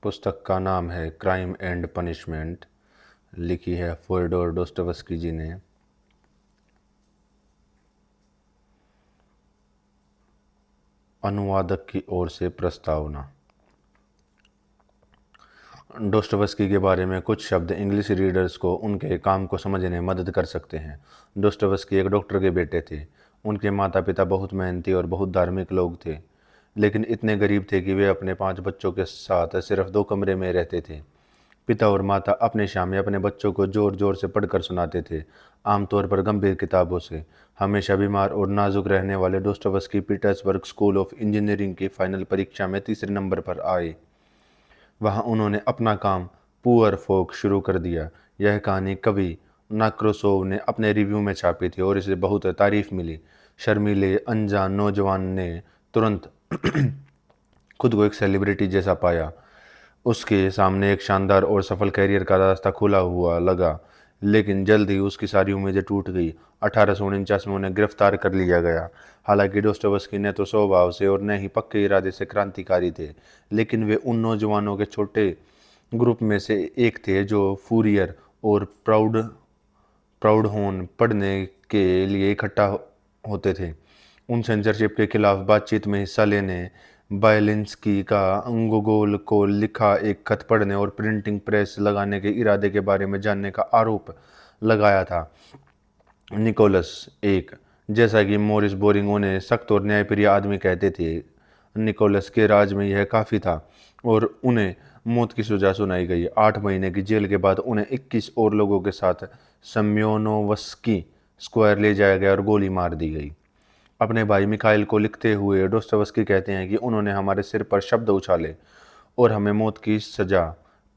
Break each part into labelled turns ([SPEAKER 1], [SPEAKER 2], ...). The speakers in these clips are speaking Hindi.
[SPEAKER 1] पुस्तक का नाम है क्राइम एंड पनिशमेंट। लिखी है फ्योडोर दोस्तोयेवस्की जी ने। अनुवादक की ओर से प्रस्तावना। दोस्तोयेवस्की के बारे में कुछ शब्द इंग्लिश रीडर्स को उनके काम को समझने में मदद कर सकते हैं। दोस्तोयेवस्की एक डॉक्टर के बेटे थे। उनके माता पिता बहुत मेहनती और बहुत धार्मिक लोग थे, लेकिन इतने गरीब थे कि वे अपने 5 बच्चों के साथ सिर्फ 2 कमरे में रहते थे। पिता और माता अपने शाम में अपने बच्चों को जोर जोर से पढ़कर सुनाते थे, आमतौर पर गंभीर किताबों से। हमेशा बीमार और नाजुक रहने वाले Dostoevsky Petersburg school of engineering की फाइनल परीक्षा में तीसरे नंबर पर आए। वहां उन्होंने अपना काम पुअर फोक शुरू कर दिया। यह कहानी कवि नाक्रोसोव ने अपने रिव्यू में छापी थी और इसे बहुत तारीफ मिली। शर्मीले अनजान नौजवान ने तुरंत खुद को एक सेलिब्रिटी जैसा पाया। उसके सामने एक शानदार और सफल कैरियर का रास्ता खुला हुआ लगा, लेकिन जल्द ही उसकी सारी उम्मीदें टूट गई। 1849 में उन्हें गिरफ्तार कर लिया गया। हालांकि दोस्तोयेवस्की न तो स्वभाव से और न ही पक्के इरादे से क्रांतिकारी थे, लेकिन वे उन नौजवानों के छोटे ग्रुप में से एक थे जो फूरियर और प्राउडहॉर्न पढ़ने के लिए इकट्ठा होते थे। उन सेंसरशिप के खिलाफ बातचीत में हिस्सा लेने, बायलिंस्की का गोगोल को लिखा एक खत पढ़ने और प्रिंटिंग प्रेस लगाने के इरादे के बारे में जानने का आरोप लगाया था। निकोलस एक, जैसा कि मॉरिस बोरिंग उन्हें सख्त और न्यायप्रिय आदमी कहते थे, निकोलस के राज में यह काफ़ी था और उन्हें मौत की सजा सुनाई गई। 8 महीने की जेल के बाद उन्हें 21 और लोगों के साथ सम्योनोवस्की स्क्वायर ले जाया गया और गोली मार दी गई। अपने भाई मिखाइल को लिखते हुए दोस्तोयेवस्की कहते हैं कि उन्होंने हमारे सिर पर शब्द उछाले और हमें मौत की सजा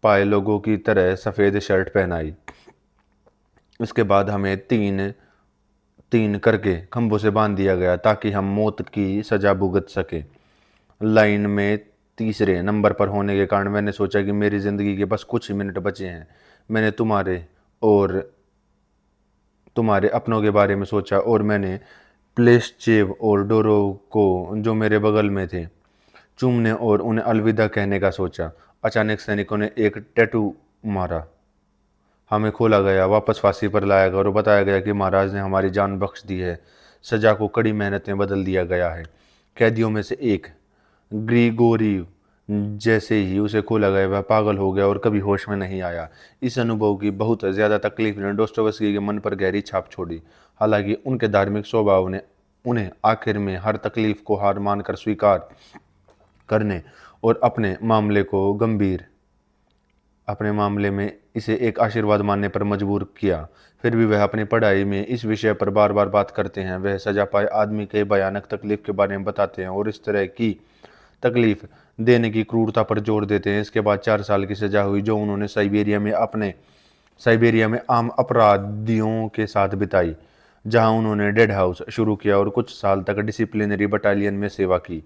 [SPEAKER 1] पाए लोगों की तरह सफ़ेद शर्ट पहनाई। इसके बाद हमें तीन तीन करके खंभों से बांध दिया गया ताकि हम मौत की सजा भुगत सके। लाइन में तीसरे नंबर पर होने के कारण मैंने सोचा कि मेरी ज़िंदगी के बस कुछ ही मिनट बचे हैं। मैंने तुम्हारे और तुम्हारे अपनों के बारे में सोचा और मैंने प्लेस्चेव और डोरोव को, जो मेरे बगल में थे, चूमने और उन्हें अलविदा कहने का सोचा। अचानक सैनिकों ने एक टैटू मारा। हमें खोला गया, वापस फांसी पर लाया गया और बताया गया कि महाराज ने हमारी जान बख्श दी है। सजा को कड़ी मेहनत में बदल दिया गया है। कैदियों में से एक, ग्रिगोरी, जैसे ही उसे खोला गया वह पागल हो गया और कभी होश में नहीं आया। इस अनुभव की बहुत ज़्यादा तकलीफ ने दोस्तोयेवस्की के मन पर गहरी छाप छोड़ी। हालांकि उनके धार्मिक स्वभाव ने उन्हें आखिर में हर तकलीफ को हार मानकर स्वीकार करने और अपने मामले में इसे एक आशीर्वाद मानने पर मजबूर किया। फिर भी वह अपनी पढ़ाई में इस विषय पर बार बार बात करते हैं। वह सजा पाए आदमी के भयानक तकलीफ के बारे में बताते हैं और इस तरह की तकलीफ देने की क्रूरता पर जोर देते हैं। इसके बाद 4 साल की सजा हुई, जो उन्होंने साइबेरिया में आम अपराधियों के साथ बिताई, जहां उन्होंने डेड हाउस शुरू किया और कुछ साल तक डिसिप्लिनरी बटालियन में सेवा की।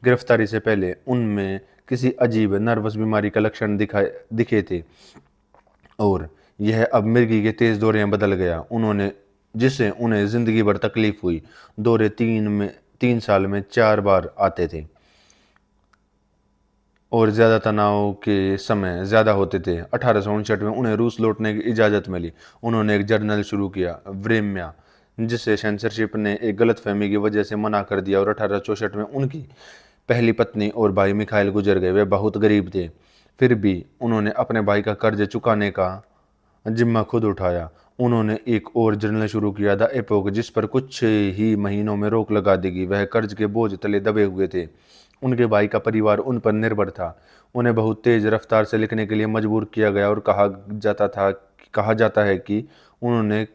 [SPEAKER 1] गिरफ्तारी से पहले उनमें किसी अजीब नर्वस बीमारी का लक्षण दिखे थे और यह अब मिर्गी के तेज दौरे में बदल गया, जिससे उन्हें जिंदगी भर तकलीफ हुई। दौरे 3 साल में 4 बार आते थे और ज़्यादा तनाव के समय ज़्यादा होते थे। 1859 में उन्हें रूस लौटने की इजाज़त मिली। उन्होंने एक जर्नल शुरू किया, व्रेम्या, जिसे सेंसरशिप ने एक गलतफहमी की वजह से मना कर दिया और 1864 में उनकी पहली पत्नी और भाई मिखाइल गुजर गए। वे बहुत गरीब थे, फिर भी उन्होंने अपने भाई का कर्ज चुकाने का जिम्मा खुद उठाया। उन्होंने एक और जर्नल शुरू किया, द एपोक, जिस पर कुछ ही महीनों में रोक लगा देगी। वह कर्ज के बोझ तले दबे हुए थे। उनके भाई का परिवार उन पर निर्भर था। उन्हें बहुत तेज रफ्तार से लिखने के लिए मजबूर किया गया और कहा जाता है कि उन्होंने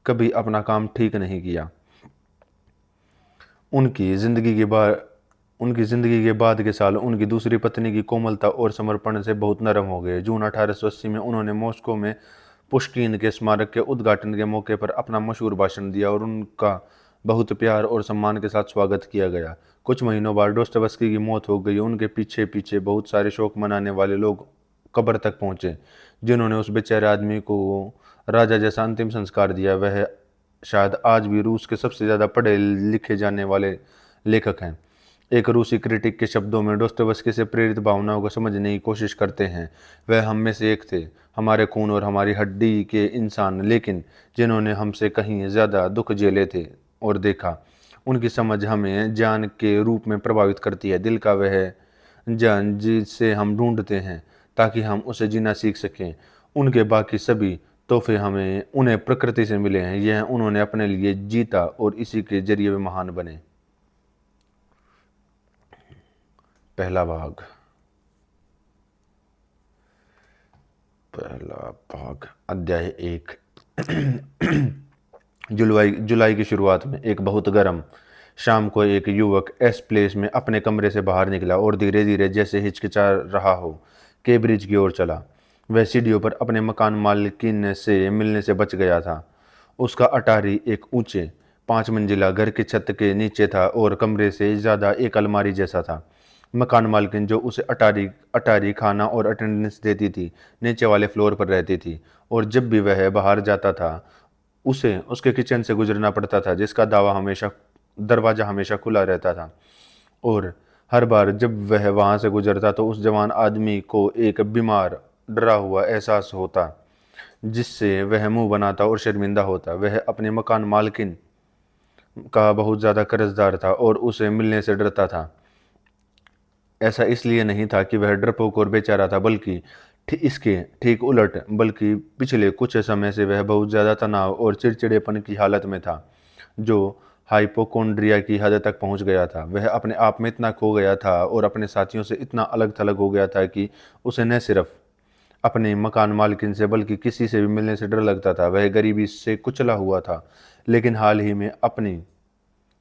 [SPEAKER 1] कभी अपना काम ठीक नहीं किया। उनकी ज़िंदगी के बाद के साल उनकी दूसरी पत्नी की कोमलता और समर्पण से बहुत नरम हो गए। जून 1880 में उन्होंने मॉस्को में पुश्किन के स्मारक के उद्घाटन के मौके पर अपना मशहूर भाषण दिया और उनका बहुत प्यार और सम्मान के साथ स्वागत किया गया। कुछ महीनों बाद दोस्तोयेवस्की की मौत हो गई। उनके पीछे पीछे बहुत सारे शोक मनाने वाले लोग कब्र तक पहुंचे, जिन्होंने उस बेचारे आदमी को राजा जैसा अंतिम संस्कार दिया। वह शायद आज भी रूस के सबसे ज़्यादा पढ़े लिखे जाने वाले लेखक हैं। एक रूसी क्रिटिक के शब्दों में, डोस्टोयेव्स्की से प्रेरित भावनाओं को समझने की कोशिश करते हैं। वह हम में से एक थे, हमारे खून और हमारी हड्डी के इंसान, लेकिन जिन्होंने हमसे कहीं ज़्यादा दुख झेले थे और देखा। उनकी समझ हमें जान के रूप में प्रभावित करती है, दिल का वह जान जिसे हम ढूंढते हैं ताकि हम उसे जीना सीख सकें। उनके बाकी सभी तोहफे हमें उन्हें प्रकृति से मिले हैं, यह उन्होंने अपने लिए जीता और इसी के जरिए वे महान बने। पहला भाग। अध्याय 1। जुलाई की शुरुआत में एक बहुत गर्म शाम को एक युवक एस प्लेस में अपने कमरे से बाहर निकला और धीरे धीरे, जैसे हिचकिचा रहा हो, केब्रिज की ओर चला। वह सीढ़ियों पर अपने मकान मालकिन से मिलने से बच गया था। उसका अटारी एक ऊंचे 5 मंजिला घर की छत के नीचे था और कमरे से ज़्यादा एक अलमारी जैसा था। मकान मालकिन, जो उसे अटारी अटारी खाना और अटेंडेंस देती थी, नीचे वाले फ्लोर पर रहती थी, और जब भी वह बाहर जाता था उसे उसके किचन से गुजरना पड़ता था, जिसका दरवाज़ा हमेशा खुला रहता था। और हर बार जब वह वहाँ से गुजरता तो उस जवान आदमी को एक बीमार, डरा हुआ एहसास होता, जिससे वह मुंह बनाता और शर्मिंदा होता। वह अपने मकान मालकिन का बहुत ज़्यादा कर्जदार था और उसे मिलने से डरता था। ऐसा इसलिए नहीं था कि वह डरपोक और बेचारा था, बल्कि इसके ठीक उलट, बल्कि पिछले कुछ समय से वह बहुत ज़्यादा तनाव और चिड़चिड़ेपन की हालत में था, जो हाइपोकोंड्रिया की हद तक पहुंच गया था। वह अपने आप में इतना खो गया था और अपने साथियों से इतना अलग थलग हो गया था कि उसे न सिर्फ अपने मकान मालकिन से बल्कि किसी से भी मिलने से डर लगता था। वह गरीबी से कुचला हुआ था, लेकिन हाल ही में अपनी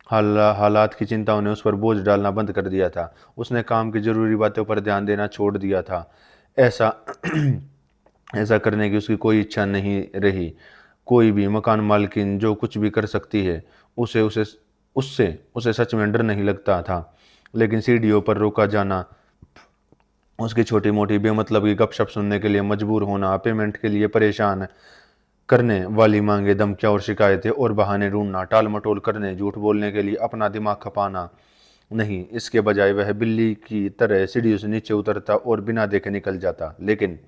[SPEAKER 1] हालात की चिंताओं ने उस पर बोझ डालना बंद कर दिया था। उसने काम की ज़रूरी बातों पर ध्यान देना छोड़ दिया था। ऐसा ऐसा करने की उसकी कोई इच्छा नहीं रही। कोई भी मकान मालकिन जो कुछ भी कर सकती है, उसे उसे उससे उसे सच में डर नहीं लगता था। लेकिन सीढ़ियों पर रोका जाना, उसकी छोटी मोटी बेमतलब की गपशप सुनने के लिए मजबूर होना, पेमेंट के लिए परेशान करने वाली मांगे, धमकियां और शिकायतें और बहाने ढूंढना, टाल मटोल करने, झूठ बोलने के लिए अपना दिमाग खपाना नहीं, इसके बजाय वह बिल्ली की तरह सीढ़ियों से नीचे उतरता और बिना देखे निकल जाता। लेकिन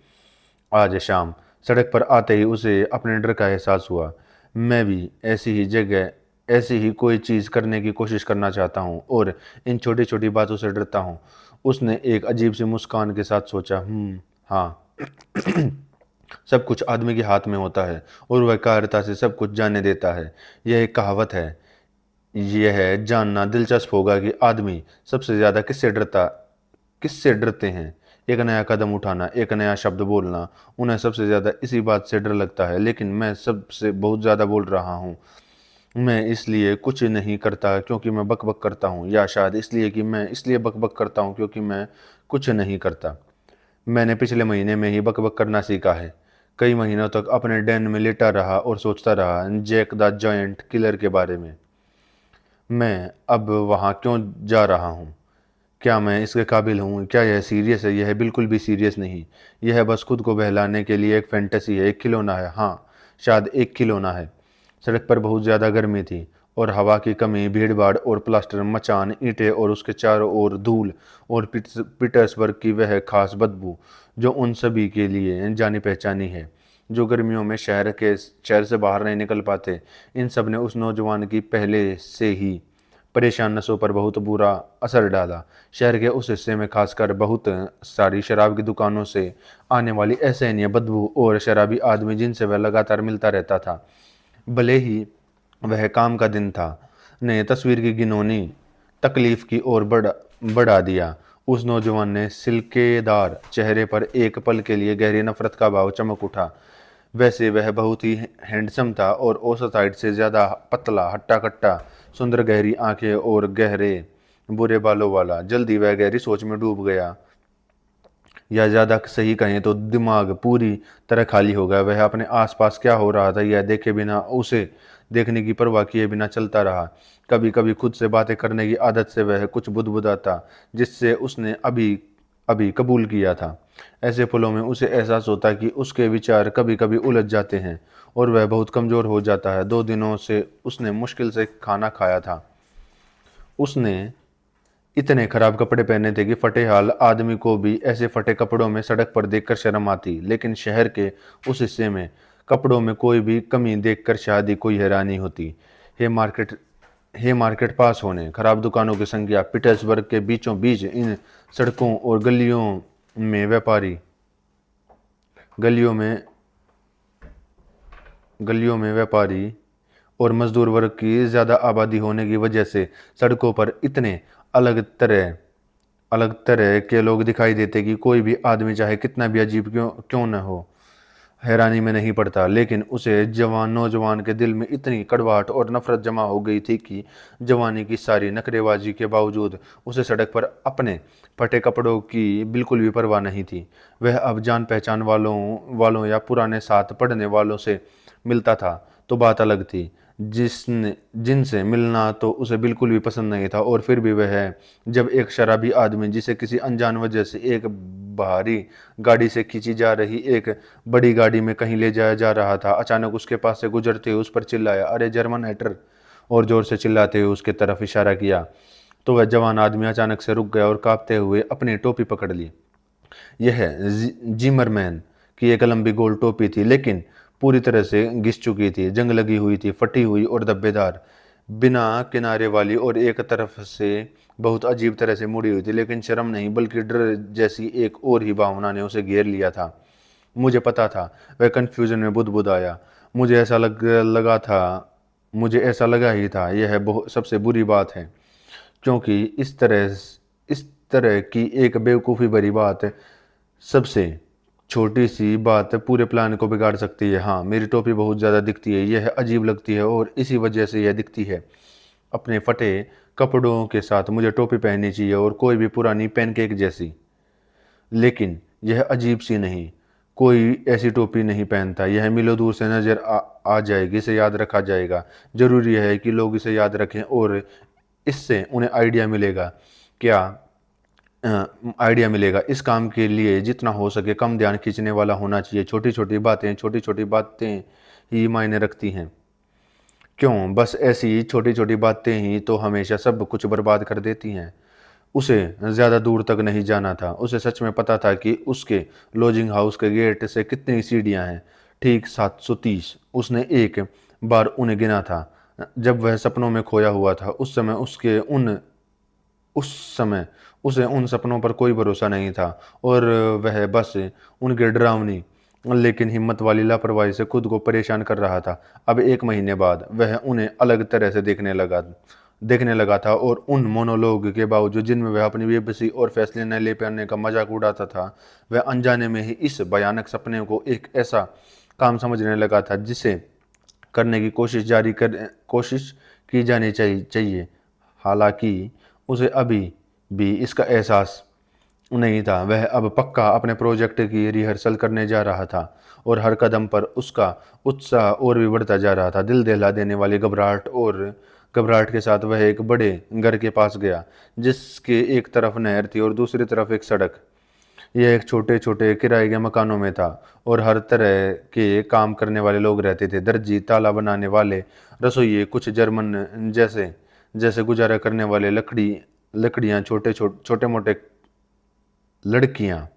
[SPEAKER 1] आज शाम सड़क पर आते ही उसे अपने डर का एहसास हुआ। मैं भी ऐसी ही कोई चीज़ करने की कोशिश करना चाहता हूँ और इन छोटी छोटी बातों से डरता हूँ। उसने एक अजीब सी मुस्कान के साथ सोचा। हाँ। सब कुछ आदमी के हाथ में होता है और वह कायरता से सब कुछ जानने देता है। यह एक कहावत है। यह जानना दिलचस्प होगा कि आदमी सबसे ज़्यादा किससे डरते हैं। एक नया कदम उठाना, एक नया शब्द बोलना, उन्हें सबसे ज़्यादा इसी बात से डर लगता है। लेकिन मैं सबसे बहुत ज़्यादा बोल रहा हूँ। मैं इसलिए कुछ नहीं करता क्योंकि मैं बकबक करता हूँ, या शायद इसलिए कि मैं इसलिए बकबक करता हूँ क्योंकि मैं कुछ नहीं करता। मैंने पिछले महीने में ही बकबक करना सीखा है। कई महीनों तक अपने डेन में लेटा रहा और सोचता रहा जैक द जायंट किलर के बारे में। मैं अब वहाँ क्यों जा रहा हूँ? क्या मैं इसके काबिल हूँ? क्या यह सीरियस है? यह बिल्कुल भी सीरियस नहीं। यह बस खुद को बहलाने के लिए एक फैंटेसी है, एक खिलौना है। हाँ, शायद एक खिलौना है। सड़क पर बहुत ज़्यादा गर्मी थी और हवा की कमी, भीड़-भाड़ और प्लास्टर, मचान, ईंटें और उसके चारों ओर धूल और पीटर्सबर्ग की वह खास बदबू जो उन सभी के लिए जानी पहचानी है, जो गर्मियों में शहर से बाहर नहीं निकल पाते। इन सब ने उस नौजवान की पहले से ही परेशान नसों पर बहुत बुरा असर डाला। शहर के उस हिस्से में खासकर बहुत सारी शराब की दुकानों से आने वाली असहनीय बदबू और शराबी आदमी जिनसे वह लगातार मिलता रहता था, भले ही वह काम का दिन था, ने तस्वीर की घिनौनी तकलीफ की ओर बढ़ा दिया। उस नौजवान ने सिल्केदार चेहरे पर एक पल के लिए गहरी नफरत का भाव चमक उठा। वैसे वह बहुत ही हैंडसम था और औसत हाइट से ज़्यादा पतला, हट्टा कट्टा, सुंदर गहरी आंखें और गहरे बुरे बालों वाला। जल्दी वह गहरी सोच में डूब गया, या ज़्यादा सही कहें तो दिमाग पूरी तरह खाली हो गया। वह अपने आसपास क्या हो रहा था यह देखे बिना, उसे देखने की परवाह किए बिना चलता रहा। कभी कभी खुद से बातें करने की आदत से वह कुछ बुदबुदाता जिससे उसने अभी अभी कबूल किया था। ऐसे पलों में उसे एहसास होता कि उसके विचार कभी कभी उलझ जाते हैं और वह बहुत कमज़ोर हो जाता है। 2 दिनों से उसने मुश्किल से खाना खाया था। उसने इतने खराब कपड़े पहने थे कि फटे हाल आदमी को भी ऐसे फटे कपड़ों में सड़क पर देखकर शर्म आती, लेकिन शहर के उस हिस्से में कपड़ों में कोई भी कमी देखकर शायद ही कोई हैरानी होती। हे मार्केट हे मार्केट पास होने, खराब दुकानों की संख्या, पीटर्सबर्ग के बीचों बीच इन सड़कों और गलियों में व्यापारी और मजदूर वर्ग की ज्यादा आबादी होने की वजह से सड़कों पर इतने अलग तरह अलग तरह के लोग दिखाई देते कि कोई भी आदमी चाहे कितना भी अजीब क्यों क्यों न हो, हैरानी में नहीं पड़ता। लेकिन उसे नौजवान के दिल में इतनी कड़वाहट और नफरत जमा हो गई थी कि जवानी की सारी नखरेबाजी के बावजूद उसे सड़क पर अपने फटे कपड़ों की बिल्कुल भी परवाह नहीं थी। वह अब जान पहचान वालों या पुराने साथ पढ़ने वालों से मिलता था तो बात अलग थी, जिनसे मिलना तो उसे बिल्कुल भी पसंद नहीं था। और फिर भी वह जब एक शराबी आदमी जिसे किसी अनजान वजह से एक भारी गाड़ी से खींची जा रही एक बड़ी गाड़ी में कहीं ले जाया जा रहा था, अचानक उसके पास से गुजरते हुए उस पर चिल्लाया, अरे जर्मन हैटर, और जोर से चिल्लाते हुए उसके तरफ इशारा किया, तो वह जवान आदमी अचानक से रुक गया और कांपते हुए अपनी टोपी पकड़ ली। यह जिमरमैन की एक लंबी गोल टोपी थी, लेकिन पूरी तरह से घिस चुकी थी, जंग लगी हुई थी, फटी हुई और धब्बेदार, बिना किनारे वाली, और एक तरफ से बहुत अजीब तरह से मुड़ी हुई थी। लेकिन शर्म नहीं बल्कि डर जैसी एक और ही भावना ने उसे घेर लिया था। मुझे पता था, वह कंफ्यूजन में बुदबुदाया। मुझे ऐसा लगा ही था, यह बहुत सबसे बुरी बात है, क्योंकि इस तरह की एक बेवकूफ़ी भरी बात, सबसे छोटी सी बात पूरे प्लान को बिगाड़ सकती है। हाँ, मेरी टोपी बहुत ज़्यादा दिखती है, यह अजीब लगती है और इसी वजह से यह दिखती है। अपने फटे कपड़ों के साथ मुझे टोपी पहननी चाहिए, और कोई भी पुरानी पैनकेक जैसी। लेकिन यह अजीब सी नहीं, कोई ऐसी टोपी नहीं पहनता। यह मीलों दूर से नजर आ जाएगी, इसे याद रखा जाएगा। जरूरी है कि लोग इसे याद रखें और इससे उन्हें क्या आइडिया मिलेगा। इस काम के लिए जितना हो सके कम ध्यान खींचने वाला होना चाहिए। छोटी छोटी बातें ही मायने रखती हैं। क्यों, बस ऐसी छोटी छोटी बातें ही तो हमेशा सब कुछ बर्बाद कर देती हैं। उसे ज्यादा दूर तक नहीं जाना था। उसे सच में पता था कि उसके लॉजिंग हाउस के गेट से कितनी सीढ़ियां हैं। ठीक 730। उसने एक बार उन्हें गिना था जब वह सपनों में खोया हुआ था। उस समय उसे उन सपनों पर कोई भरोसा नहीं था, और वह बस उनके डरावनी लेकिन हिम्मत वाली लापरवाही से खुद को परेशान कर रहा था। अब 1 महीने बाद वह उन्हें अलग तरह से देखने लगा था, और उन मोनोलॉग के बावजूद जिनमें वह अपनी बेबसी और फैसले न ले पाने का मजाक उड़ाता था, वह अनजाने में ही इस भयानक सपने को एक ऐसा काम समझने लगा था जिसे करने की कोशिश की जानी चाहिए। हालांकि उसे अभी भी इसका एहसास नहीं था। वह अब पक्का अपने प्रोजेक्ट की रिहर्सल करने जा रहा था, और हर कदम पर उसका उत्साह और भी बढ़ता जा रहा था। दिल दहला देने वाली घबराहट के साथ वह एक बड़े घर के पास गया, जिसके एक तरफ नहर थी और दूसरी तरफ एक सड़क। यह एक छोटे छोटे किराए के मकानों में था, और हर तरह के काम करने वाले लोग रहते थे। दर्जी, ताला बनाने वाले, रसोइये, कुछ जर्मन जैसे जैसे गुजारा करने वाले, लकड़ियाँ, छोटे मोटे लड़कियाँ,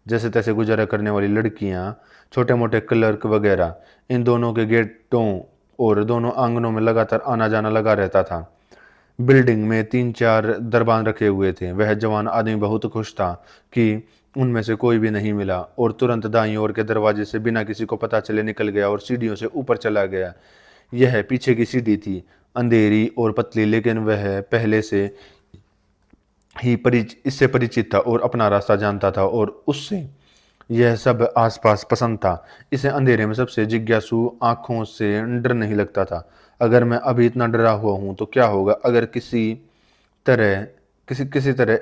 [SPEAKER 1] जैसे तैसे गुजारा करने वाली लड़कियाँ, छोटे मोटे क्लर्क वगैरह। इन दोनों के गेटों और दोनों आंगनों में लगातार आना जाना लगा रहता था। बिल्डिंग में 3-4 दरबान रखे हुए थे। वह जवान आदमी बहुत खुश था कि उनमें से कोई भी नहीं मिला, और तुरंत दाईं ओर के दरवाजे से बिना किसी को पता चले निकल गया और सीढ़ियों से ऊपर चला गया। यह पीछे की सीढ़ी थी, अंधेरी और पतली, लेकिन वह पहले से इससे परिचित था और अपना रास्ता जानता था, और उससे यह सब आसपास पसंद था। इसे अंधेरे में सबसे जिज्ञासु आंखों से डर नहीं लगता था। अगर मैं अभी इतना डरा हुआ हूं तो क्या होगा अगर तरह किसी तरह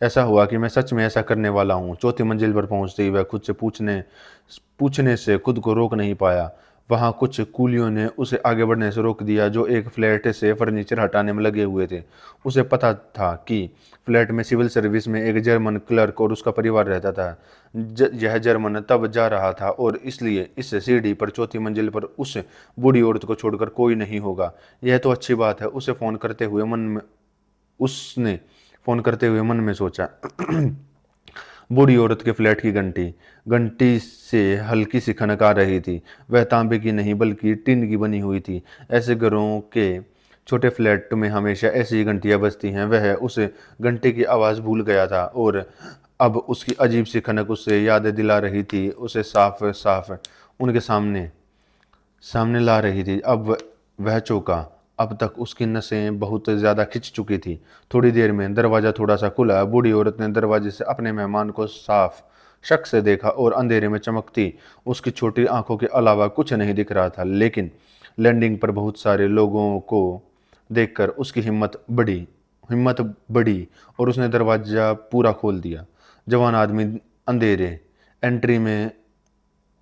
[SPEAKER 1] ऐसा हुआ कि मैं सच में ऐसा करने वाला हूँ। चौथी मंजिल पर पहुंचते ही वह खुद से पूछने से खुद को रोक नहीं पाया। वहां कुछ कूलियों ने उसे आगे बढ़ने से रोक दिया, जो एक फ्लैट से फर्नीचर हटाने में लगे हुए थे। उसे पता था कि फ्लैट में सिविल सर्विस में एक जर्मन क्लर्क और उसका परिवार रहता था। यह जर्मन तब जा रहा था, और इसलिए इस सीढ़ी पर चौथी मंजिल पर उस बूढ़ी औरत को छोड़कर कोई नहीं होगा। यह तो अच्छी बात है, उसे फोन करते हुए उसने फ़ोन करते हुए मन में सोचा। बूढ़ी औरत के फ्लैट की घंटी घंटी से हल्की सी खनक आ रही थी। वह तांबे की नहीं बल्कि टिन की बनी हुई थी। ऐसे घरों के छोटे फ्लैट में हमेशा ऐसी ही घंटियां बजती हैं। वह उस घंटे की आवाज़ भूल गया था और अब उसकी अजीब सी खनक उसे याद दिला रही थी, उसे साफ साफ उनके सामने सामने ला रही थी। अब वह चौंका। अब तक उसकी नसें बहुत ज़्यादा खिंच चुकी थी। थोड़ी देर में दरवाज़ा थोड़ा सा खुला। बूढ़ी औरत ने दरवाजे से अपने मेहमान को साफ शक से देखा और अंधेरे में चमकती उसकी छोटी आंखों के अलावा कुछ नहीं दिख रहा था। लेकिन लैंडिंग पर बहुत सारे लोगों को देखकर उसकी हिम्मत बढ़ी और उसने दरवाज़ा पूरा खोल दिया। जवान आदमी अंधेरे एंट्री में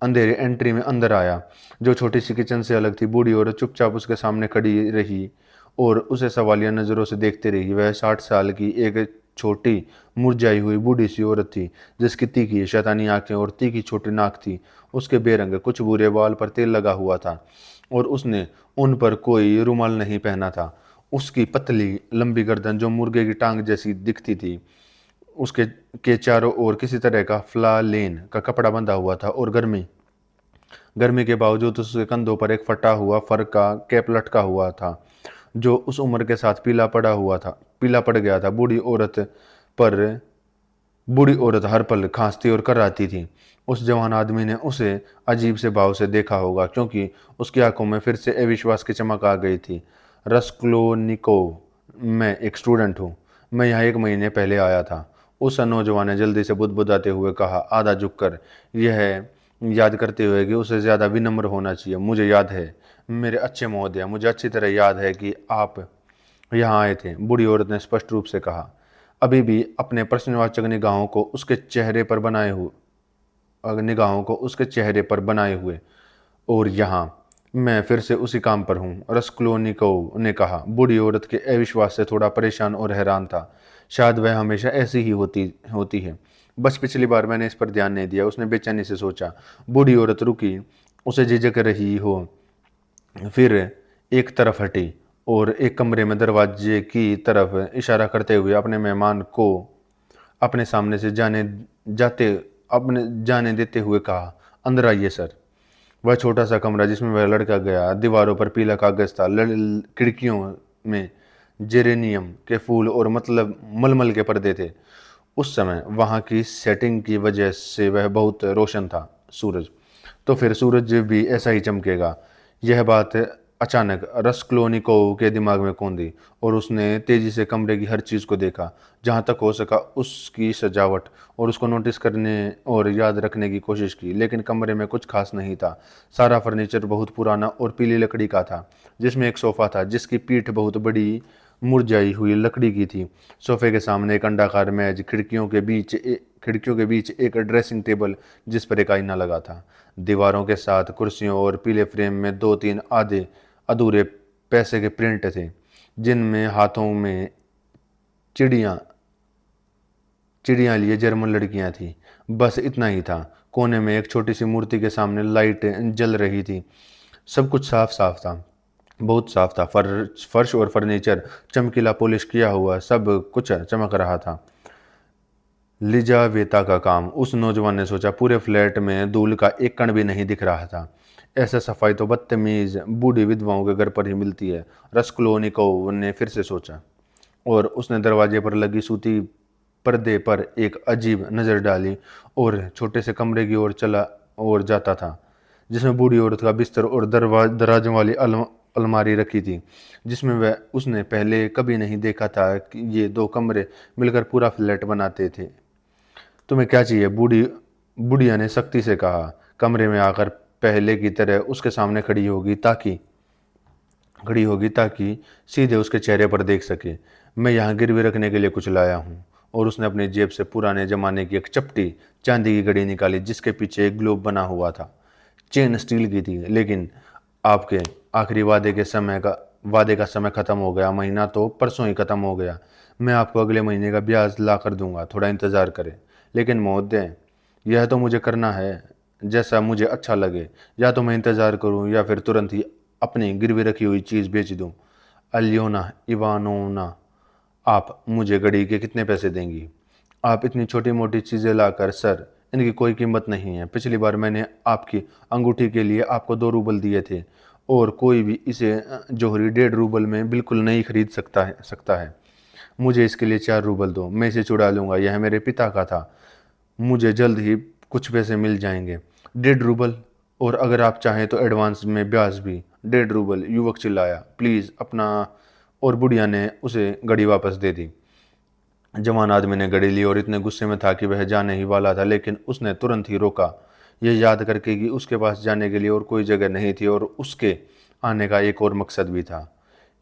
[SPEAKER 1] अंधेरे एंट्री में अंदर आया, जो छोटी सी किचन से अलग थी। बूढ़ी औरत चुपचाप उसके सामने खड़ी रही और उसे सवालिया नज़रों से देखते रही। वह 60 साल की एक छोटी मुरझाई हुई बूढ़ी सी औरत थी, जिसकी तीखी शैतानी आंखें और तीखी छोटी नाक थी। उसके बेरंग कुछ भूरे बाल पर तेल लगा हुआ था और उसने उन पर कोई रुमाल नहीं पहना था। उसकी पतली लंबी गर्दन, जो मुर्गे की टांग जैसी दिखती थी, उसके के चारों ओर किसी तरह का फ्लालेन का कपड़ा बंधा हुआ था और गर्मी गर्मी के बावजूद उसके कंधों पर एक फटा हुआ फर का कैप लटका हुआ था, जो उस उम्र के साथ पीला पड़ गया था। पर बूढ़ी औरत हर पल खांसती और कराहती थी। उस जवान आदमी ने उसे अजीब से भाव से देखा होगा, क्योंकि उसकी आंखों में फिर से अविश्वास की चमक आ गई थी। रस्कोल्निकोव, मैं एक स्टूडेंट हूँ। मैं यहाँ 1 महीने पहले आया था। उस नौजवान ने जल्दी से बुदबुदाते हुए कहा, आधा झुककर, यह याद करते हुए कि उसे ज़्यादा विनम्र होना चाहिए। मुझे याद है मेरे अच्छे महोदय, मुझे अच्छी तरह याद है कि आप यहाँ आए थे, बूढ़ी औरत ने स्पष्ट रूप से कहा, अभी भी अपने प्रश्नवाचक निगाहों को उसके चेहरे पर बनाए हुए। और यहाँ मैं फिर से उसी काम पर हूँ, रस्कोल्निकोव ने कहा। बूढ़ी औरत के अविश्वास से थोड़ा परेशान और हैरान था। शायद वह हमेशा ऐसी ही होती होती है। बस पिछली बार मैंने इस पर ध्यान नहीं दिया, उसने बेचैनी से सोचा। बूढ़ी औरत रुकी, उसे झिझक रही हो, फिर एक तरफ हटी और एक कमरे में दरवाजे की तरफ इशारा करते हुए अपने मेहमान को अपने सामने से जाने देते हुए कहा, अंदर आइए सर। वह छोटा सा कमरा जिसमें वह लड़का गया, दीवारों पर पीला कागज था, खिड़कियों में जेरेनियम के फूल और मलमल के पर्दे थे। उस समय वहाँ की सेटिंग की वजह से वह बहुत रोशन था। सूरज तो फिर सूरज भी ऐसा ही चमकेगा। यह बात अचानक रस्कोल्निकोव के दिमाग में कौंधी और उसने तेजी से कमरे की हर चीज़ को देखा। जहाँ तक हो सका उसकी सजावट और उसको नोटिस करने और याद रखने की कोशिश की, लेकिन कमरे में कुछ खास नहीं था। सारा फर्नीचर बहुत पुराना और पीली लकड़ी का था, जिसमें एक सोफ़ा था जिसकी पीठ बहुत बड़ी मुरझाई हुई लकड़ी की थी। सोफे के सामने एक अंडाकार मेज, खिड़कियों के बीच एक ड्रेसिंग टेबल जिस पर एक आईना लगा था। दीवारों के साथ कुर्सियों और पीले फ्रेम में 2-3 आधे अधूरे पैसे के प्रिंट थे, जिनमें हाथों में चिड़ियाँ चिड़ियाँ लिए जर्मन लड़कियाँ थीं। बस इतना ही था। कोने में एक छोटी सी मूर्ति के सामने लाइट जल रही थी। सब कुछ साफ साफ था, बहुत साफ था। फर्श और फर्नीचर चमकीला पॉलिश किया हुआ, सब कुछ चमक रहा था। लिजावेता का काम, उस नौजवान ने सोचा। पूरे फ्लैट में धूल का एक कण भी नहीं दिख रहा था। ऐसा सफाई तो बदतमीज बूढ़ी विधवाओं के घर पर ही मिलती है, रस्कोल्निकोव ने फिर से सोचा। और उसने दरवाजे पर लगी सूती पर्दे पर एक अजीब नज़र डाली और छोटे से कमरे की ओर चला और जाता था, जिसमें बूढ़ी औरत का बिस्तर और दराजों वाली अलमारी रखी थी, जिसमें वह उसने पहले कभी नहीं देखा था कि ये 2 कमरे मिलकर पूरा फ्लैट बनाते थे। तुम्हें क्या चाहिए? बुढ़िया ने सख्ती से कहा, कमरे में आकर पहले की तरह उसके सामने खड़ी होगी ताकि सीधे उसके चेहरे पर देख सके। मैं यहाँ गिरवी रखने के लिए कुछ लाया हूँ। और उसने अपनी जेब से पुराने जमाने की एक चपटी चांदी की घड़ी निकाली, जिसके पीछे एक ग्लोब बना हुआ था। चेन स्टील की थी, लेकिन आपके आखिरी वादे का समय खत्म हो गया। महीना तो परसों ही खत्म हो गया। मैं आपको अगले महीने का ब्याज ला कर दूंगा, थोड़ा इंतज़ार करें। लेकिन महोदय, यह तो मुझे करना है जैसा मुझे अच्छा लगे। या तो मैं इंतज़ार करूं या फिर तुरंत ही अपनी गिरवी रखी हुई चीज़ बेच दूं। अल्योना इवानोवना, आप मुझे घड़ी के कितने पैसे देंगी? आप इतनी छोटी मोटी चीज़ें लाकर सर, इनकी कोई कीमत नहीं है। पिछली बार मैंने आपकी अंगूठी के लिए आपको 2 रूबल दिए थे और कोई भी इसे जौहरी 1.5 रूबल में बिल्कुल नहीं खरीद सकता है। मुझे इसके लिए 4 रूबल दो, मैं इसे चुरा लूँगा, यह मेरे पिता का था। मुझे जल्द ही कुछ पैसे मिल जाएंगे। 1.5 रूबल, और अगर आप चाहें तो एडवांस में ब्याज भी। 1.5 रूबल, युवक चिल्लाया। प्लीज़ अपना। और बुढ़िया ने उसे घड़ी वापस दे दी। जवान आदमी ने घड़ी ली और इतने गुस्से में था कि वह जाने ही वाला था, लेकिन उसने तुरंत ही रोका, यह याद करके कि उसके पास जाने के लिए और कोई जगह नहीं थी और उसके आने का एक और मकसद भी था।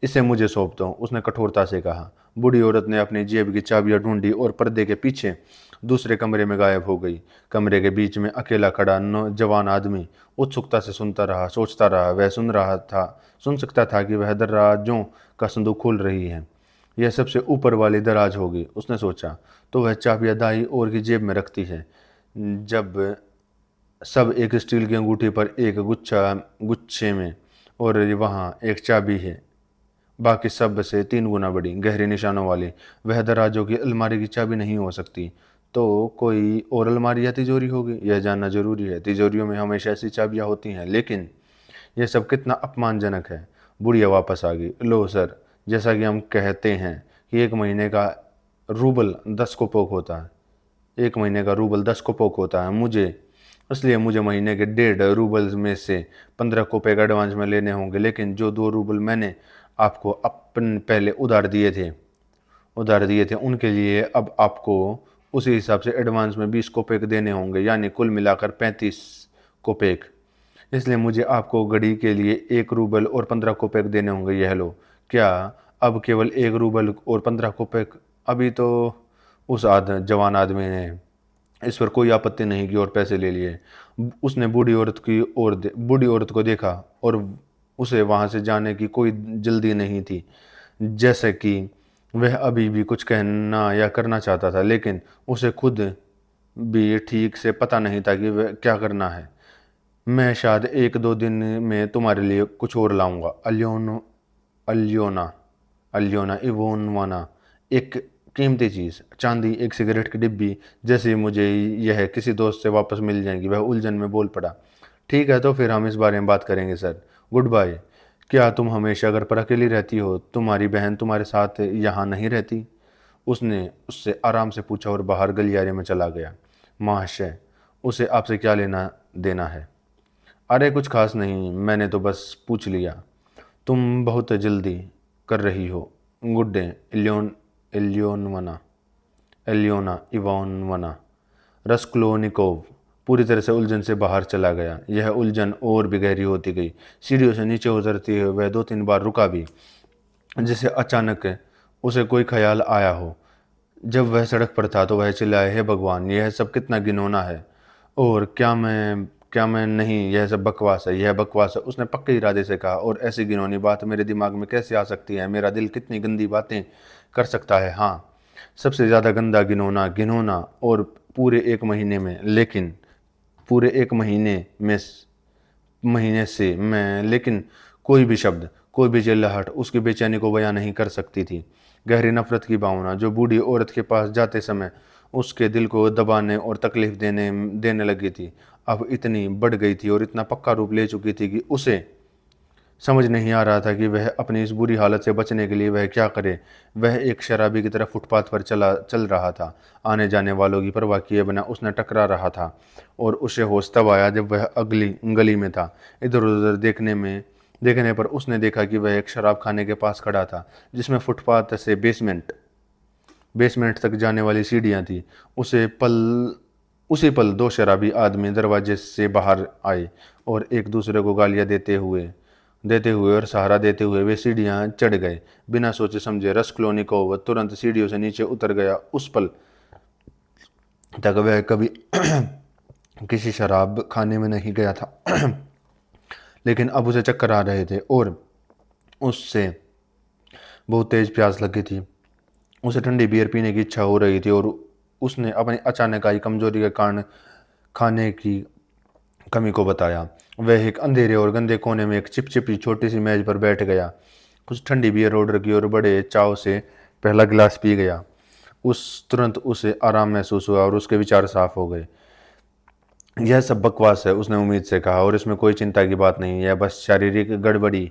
[SPEAKER 1] इसे मुझे सौंप दो, उसने कठोरता से कहा। बूढ़ी औरत ने अपनी जेब की चाबियां ढूंढी और पर्दे के पीछे दूसरे कमरे में गायब हो गई। कमरे के बीच में अकेला खड़ा जवान आदमी उत्सुकता से सुनता रहा, सोचता रहा। वह सुन सकता था कि वह दराजों का संदूक खोल रही है। यह सबसे ऊपर वाली दराज होगी, उसने सोचा। तो वह चाबियां दाई ओर की जेब में रखती है। जब सब एक स्टील की अंगूठी पर एक गुच्छे में, और वहाँ एक चाबी है, बाकी सब से 3 गुना बड़ी, गहरे निशानों वाली। वह दराजों की अलमारी की चाबी नहीं हो सकती। तो कोई और अलमारी या तिजोरी होगी, यह जानना जरूरी है। तिजोरियों में हमेशा ऐसी चाबियां होती हैं, लेकिन यह सब कितना अपमानजनक है। बुढ़िया वापस आ गई। लो सर, जैसा कि हम कहते हैं कि 1 महीने का रूबल 10 कोपोक होता है, मुझे महीने के 1.5 रूबल में से 15 कोपेक एडवांस में लेने होंगे। लेकिन जो 2 रूबल मैंने आपको अपन पहले उधार दिए थे उनके लिए अब आपको उसी हिसाब से एडवांस में 20 कोपेक देने होंगे, यानी कुल मिलाकर 35 कोपेक। इसलिए मुझे आपको घड़ी के लिए 1 रूबल और 15 कोपेक देने होंगे। यह लो। क्या अब केवल 1 रूबल और 15 कोपेक? अभी तो उस जवान आदमी ने इस पर कोई आपत्ति नहीं की और पैसे ले लिए। उसने बूढ़ी औरत को देखा और उसे वहां से जाने की कोई जल्दी नहीं थी, जैसे कि वह अभी भी कुछ कहना या करना चाहता था, लेकिन उसे खुद भी ठीक से पता नहीं था कि वह क्या करना है। मैं शायद 1-2 दिन में तुम्हारे लिए कुछ और लाऊंगा, अल्योना अल्योना इवोनवाना। एक कीमती चीज़, चांदी, एक सिगरेट की डिब्बी, जैसे ही मुझे यह किसी दोस्त से वापस मिल जाएंगी। वह उलझन में बोल पड़ा। ठीक है, तो फिर हम इस बारे में बात करेंगे सर। Good bye. क्या तुम हमेशा घर पर अकेली रहती हो? तुम्हारी बहन तुम्हारे साथ यहाँ नहीं रहती? उसने उससे आराम से पूछा और बाहर गलियारे में चला गया। महाशय, उसे आपसे क्या लेना देना है? अरे कुछ खास नहीं, मैंने तो बस पूछ लिया। तुम बहुत जल्दी कर रही हो। Good day, इलियोनवना एलियोना इवानवना। रस्कोल्निकोव पूरी तरह से उलझन से बाहर चला गया। यह उलझन और भी गहरी होती गई। सीढ़ियों से नीचे उतरते हुए वह 2-3 बार रुका भी, जिसे अचानक उसे कोई ख्याल आया हो। जब वह सड़क पर था तो वह चिल्लाया, हे भगवान, यह सब कितना घिनौना है। और क्या मैं नहीं, यह सब बकवास है, यह बकवास है, उसने पक्के इरादे से कहा। और ऐसी घिनौनी बात मेरे दिमाग में कैसे आ सकती है? मेरा दिल कितनी गंदी बातें कर सकता है। हाँ, सबसे ज़्यादा गंदा घिनौना घिनौना। और पूरे 1 महीने में, लेकिन पूरे 1 महीने से मैं, लेकिन कोई भी शब्द, कोई भी चिल्लाहट उसकी बेचैनी को बयां नहीं कर सकती थी। गहरी नफरत की भावना जो बूढ़ी औरत के पास जाते समय उसके दिल को दबाने और तकलीफ देने लगी थी, अब इतनी बढ़ गई थी और इतना पक्का रूप ले चुकी थी कि उसे समझ नहीं आ रहा था कि वह अपनी इस बुरी हालत से बचने के लिए वह क्या करे। वह एक शराबी की तरह फुटपाथ पर चल रहा था। आने जाने वालों की परवाह किए बिना उसने टकरा रहा था और उसे होश तब आया जब वह अगली गली में था। इधर उधर देखने पर उसने देखा कि वह एक शराब खाने के पास खड़ा था, जिसमें फुटपाथ से बेसमेंट तक जाने वाली सीढ़ियां थी। उसी पल 2 शराबी आदमी दरवाजे से बाहर आए और एक दूसरे को गालियां देते हुए और सहारा देते हुए वे सीढ़ियां चढ़ गए। बिना सोचे समझे रस्कोल्निकोव तुरंत सीढ़ियों से नीचे उतर गया। उस पल तक वह कभी किसी शराब खाने में नहीं गया था, लेकिन अब उसे चक्कर आ रहे थे और उससे बहुत तेज प्यास लगी थी। उसे ठंडी बियर पीने की इच्छा हो रही थी और उसने अपनी अचानक आई कमजोरी के कारण खाने की कमी को बताया। वह एक अंधेरे और गंदे कोने में एक चिपचिपी छोटी सी मेज पर बैठ गया, कुछ ठंडी बियर ऑर्डर की और बड़े चाव से पहला गिलास पी गया, उस तुरंत उसे आराम महसूस हुआ और उसके विचार साफ हो गए। यह सब बकवास है, उसने उम्मीद से कहा, और इसमें कोई चिंता की बात नहीं, यह बस शारीरिक गड़बड़ी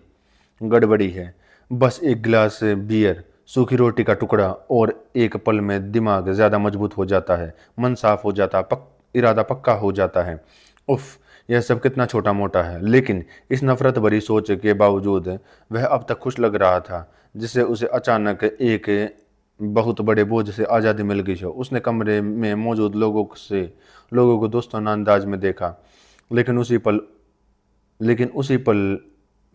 [SPEAKER 1] गड़बड़ी है। बस एक गिलास बियर, सूखी रोटी का टुकड़ा, और एक पल में दिमाग ज़्यादा मजबूत हो जाता है, मन साफ हो जाता है, इरादा पक्का हो जाता है। उफ, यह सब कितना छोटा मोटा है। लेकिन इस नफरत भरी सोच के बावजूद वह अब तक खुश लग रहा था, जिससे उसे अचानक एक बहुत बड़े बोझ से आज़ादी मिल गई हो। उसने कमरे में मौजूद लोगों को दोस्ताना अंदाज में देखा, लेकिन उसी पल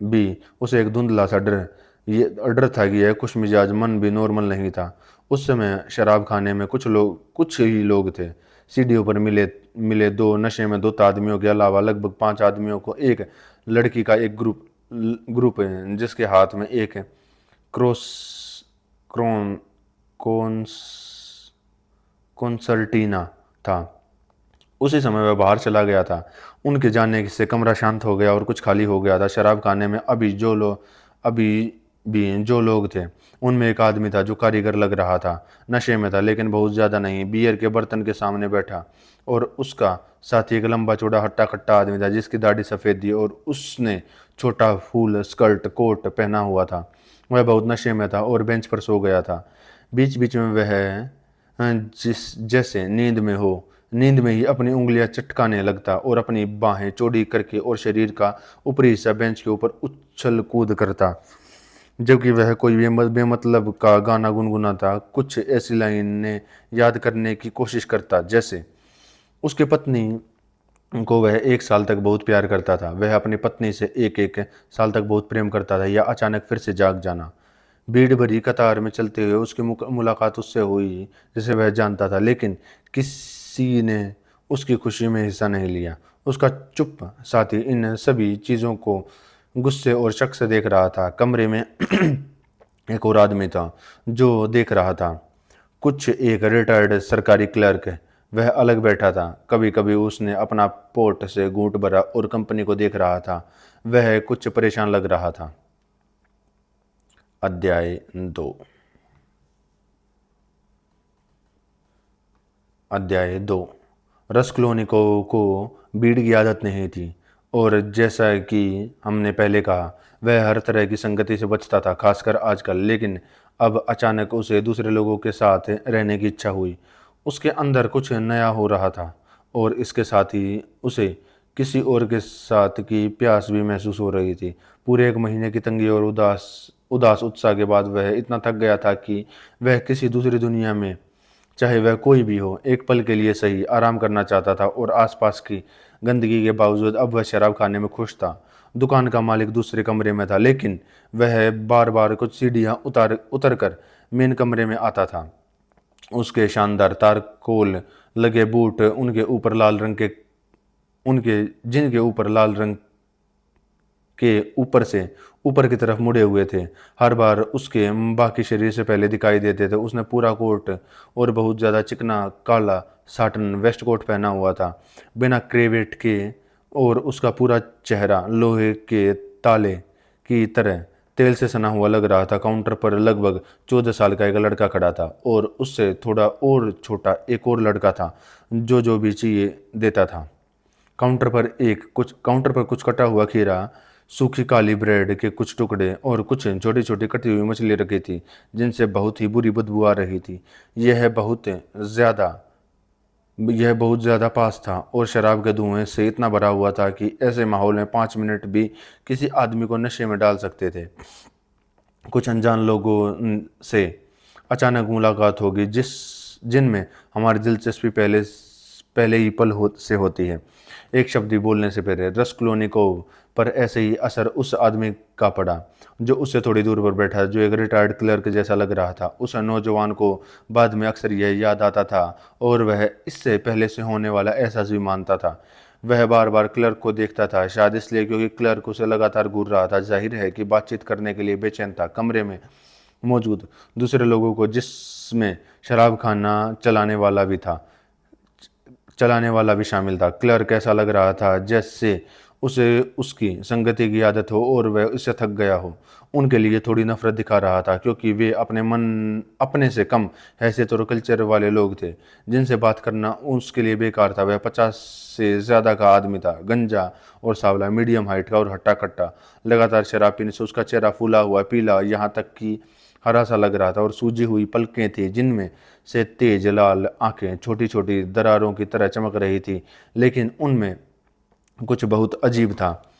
[SPEAKER 1] भी उसे एक धुंधला सा डर था कि यह खुशमिजाज मन भी नॉर्मल नहीं था। उस समय शराब खाने में कुछ ही लोग थे। सीढ़ियों पर मिले मिले दो नशे में धुत आदमियों के अलावा लगभग 5 आदमियों को एक लड़की का एक ग्रुप जिसके हाथ में एक क्रॉस क्रोन कॉन्स कॉन्सर्टीना था। उसी समय वह बाहर चला गया था। उनके जाने से कमरा शांत हो गया और कुछ खाली हो गया था। शराब खाने में अभी भी जो लोग थे, उनमें एक आदमी था जो कारीगर लग रहा था। नशे में था, लेकिन बहुत ज़्यादा नहीं। बियर के बर्तन के सामने बैठा, और उसका साथी एक लंबा चौड़ा हट्टा कट्टा आदमी था जिसकी दाढ़ी सफ़ेद थी और उसने छोटा फूल स्कर्ट कोट पहना हुआ था। वह बहुत नशे में था और बेंच पर सो गया था। बीच बीच में वह जैसे नींद में ही अपनी उंगलियां चटकाने लगता और अपनी बाहें चौड़ी करके और शरीर का ऊपरी हिस्सा बेंच के ऊपर उछल कूद करता, जबकि वह कोई बेमतलब का गाना गुनगुनाता, कुछ ऐसी लाइनें याद करने की कोशिश करता जैसे उसकी पत्नी को वह 1 साल तक बहुत प्यार करता था। वह अपनी पत्नी से एक साल तक बहुत प्रेम करता था, या अचानक फिर से जाग जाना। भीड़ भरी कतार में चलते हुए उसकी मुलाकात उससे हुई जिसे वह जानता था, लेकिन किसी ने उसकी खुशी में हिस्सा नहीं लिया। उसका चुप साथी इन सभी चीज़ों को गुस्से और शक से देख रहा था। कमरे में एक और आदमी था जो देख रहा था, कुछ एक रिटायर्ड सरकारी क्लर्क। वह अलग बैठा था। कभी कभी उसने अपना पोर्ट से घूंट भरा और कंपनी को देख रहा था। वह कुछ परेशान लग रहा था। अध्याय 2। रसक्लोनिकोव को भीड़ की आदत नहीं थी, और जैसा कि हमने पहले कहा, वह हर तरह की संगति से बचता था, खासकर आजकल। लेकिन अब अचानक उसे दूसरे लोगों के साथ रहने की इच्छा हुई। उसके अंदर कुछ नया हो रहा था, और इसके साथ ही उसे किसी और के साथ की प्यास भी महसूस हो रही थी। पूरे 1 महीने की तंगी और उदास उत्साह के बाद वह इतना थक गया था कि वह किसी दूसरी दुनिया में, चाहे वह कोई भी हो, एक पल के लिए सही आराम करना चाहता था। और आसपास की गंदगी के बावजूद अब वह शराब खाने में खुश था। दुकान का मालिक दूसरे कमरे में था, लेकिन वह बार बार कुछ सीढ़ियां उतर कर मेन कमरे में आता था। उसके शानदार तारकोल लगे बूट उनके जिनके ऊपर लाल रंग के ऊपर की तरफ मुड़े हुए थे, हर बार उसके बाकी शरीर से पहले दिखाई देते थे। उसने पूरा कोट और बहुत ज़्यादा चिकना काला साटन वेस्ट कोट पहना हुआ था, बिना क्रेवेट के, और उसका पूरा चेहरा लोहे के ताले की तरह तेल से सना हुआ लग रहा था। काउंटर पर लगभग 14 साल का एक लड़का खड़ा था, और उससे थोड़ा और छोटा एक और लड़का था जो भी चाहिए देता था। काउंटर पर कुछ कटा हुआ खीरा, सूखी काली ब्रेड के कुछ टुकड़े और कुछ छोटी छोटी कटी हुई मछली रखी थी, जिनसे बहुत ही बुरी बदबू आ रही थी। यह बहुत ज़्यादा पास था और शराब के धुएं से इतना भरा हुआ था कि ऐसे माहौल में 5 मिनट भी किसी आदमी को नशे में डाल सकते थे। कुछ अनजान लोगों से अचानक मुलाकात होगी जिनमें हमारी दिलचस्पी पहले ही से होती है, एक शब्द भी बोलने से पहले। रसक्लोनिकोव पर ऐसे ही असर उस आदमी का पड़ा जो उससे थोड़ी दूर पर बैठा, जो एक रिटायर्ड क्लर्क जैसा लग रहा था। उस नौजवान को बाद में अक्सर यह याद आता था, और वह इससे पहले से होने वाला एहसास भी मानता था। वह बार बार क्लर्क को देखता था, शायद इसलिए क्योंकि क्लर्क उसे लगातार घूर रहा था। जाहिर है कि बातचीत करने के लिए बेचैन था। कमरे में मौजूद दूसरे लोगों को, जिसमें शराब खाना चलाने वाला भी शामिल था, क्लर्क ऐसा लग रहा था जैसे उसे उसकी संगति की आदत हो और वह उससे थक गया हो। उनके लिए थोड़ी नफरत दिखा रहा था क्योंकि वे अपने से कम हैसियत और कल्चर वाले लोग थे जिनसे बात करना उसके लिए बेकार था। वह 50 से ज़्यादा का आदमी था, गंजा और सांवला, मीडियम हाइट का और हट्टा कट्टा। लगातार शराब पीने से उसका चेहरा फूला हुआ, पीला, यहाँ तक कि हरा सा लग रहा था और सूजी हुई पलकें थी जिनमें से तेज लाल आंखें छोटी छोटी दरारों की तरह चमक रही थी। लेकिन उनमें कुछ बहुत अजीब था।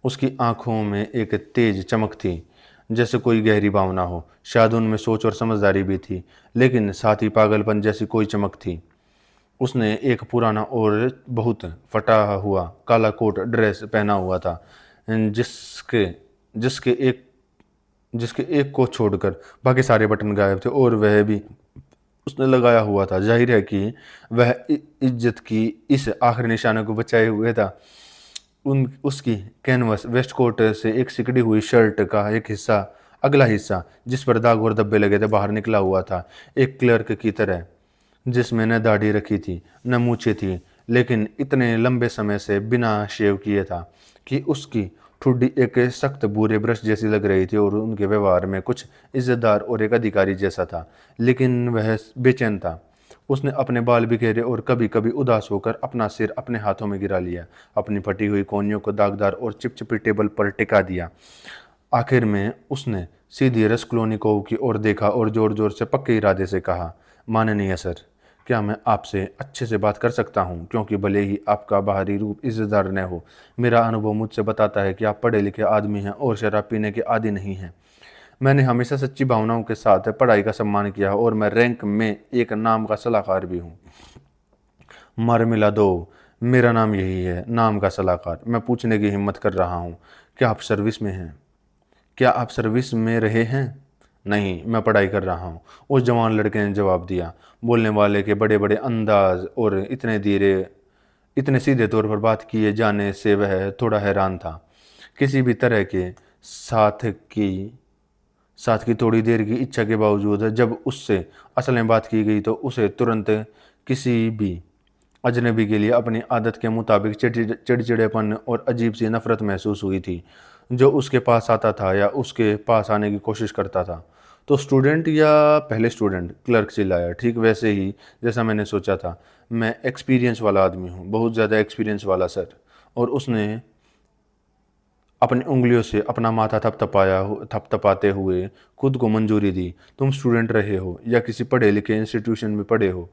[SPEAKER 1] उसकी आंखों में एक तेज चमक थी, जैसे कोई गहरी भावना हो। शायद उनमें सोच और समझदारी भी थी, लेकिन साथ ही पागलपन जैसी कोई चमक थी। उसने एक पुराना और बहुत फटा हुआ काला कोट ड्रेस पहना हुआ था, जिसके जिसके एक जिसके एक को छोड़कर बाकी सारे बटन गायब थे और वह भी उसने लगाया हुआ था। जाहिर है कि वह इज्जत की इस आखिरी निशाने को बचाए हुए था। उसकी कैनवस वेस्टकोट से एक सिकड़ी हुई शर्ट का एक हिस्सा, अगला हिस्सा जिस पर दाग और धब्बे लगे थे, बाहर निकला हुआ था, एक क्लर्क की तरह, जिसमें न दाढ़ी रखी थी न मूछें थी, लेकिन इतने लंबे समय से बिना शेव किए था कि उसकी ठुड्डी एक सख्त भूरे ब्रश जैसी लग रही थी और उनके व्यवहार में कुछ इज्जतदार और एक अधिकारी जैसा था। लेकिन वह बेचैन था। उसने अपने बाल बिखेरे और कभी कभी उदास होकर अपना सिर अपने हाथों में गिरा लिया, अपनी फटी हुई कोहनियों को दागदार और चिपचिपी टेबल पर टिका दिया। आखिर में उसने सीधी रसक्लोनिकोव की ओर देखा और जोर जोर से पक्के इरादे से कहा, माननीय सर, क्या मैं आपसे अच्छे से बात कर सकता हूँ? क्योंकि भले ही आपका बाहरी रूप इज्जतदार न हो, मेरा अनुभव मुझसे बताता है कि आप पढ़े लिखे आदमी हैं और शराब पीने के आदी नहीं हैं। मैंने हमेशा सच्ची भावनाओं के साथ पढ़ाई का सम्मान किया और मैं रैंक में एक नाम का सलाहकार भी हूँ। मार्मिला दो, मेरा नाम यही है, नाम का सलाहकार। मैं पूछने की हिम्मत कर रहा हूँ, क्या आप सर्विस में हैं? क्या आप सर्विस में रहे हैं? नहीं, मैं पढ़ाई कर रहा हूँ, उस जवान लड़के ने जवाब दिया। बोलने वाले के बड़े बड़े अंदाज और इतने सीधे तौर पर बात किए जाने से वह थोड़ा हैरान था। किसी भी तरह के साथ की थोड़ी देर की इच्छा के बावजूद जब उससे असल में बात की गई तो उसे तुरंत किसी भी अजनबी के लिए अपनी आदत के मुताबिक चिड़चिड़ेपन और अजीब सी नफरत महसूस हुई थी। जो उसके पास आता था या उसके पास आने की कोशिश करता था। तो स्टूडेंट या पहले स्टूडेंट? क्लर्क चिल्लाया। ठीक वैसे ही जैसा मैंने सोचा था। मैं एक्सपीरियंस वाला आदमी हूँ, बहुत ज़्यादा एक्सपीरियंस वाला सर। और उसने अपनी उंगलियों से अपना माथा थपथपाते हुए खुद को मंजूरी दी। तुम स्टूडेंट रहे हो या किसी पढ़े लिखे इंस्टीट्यूशन में पढ़े हो,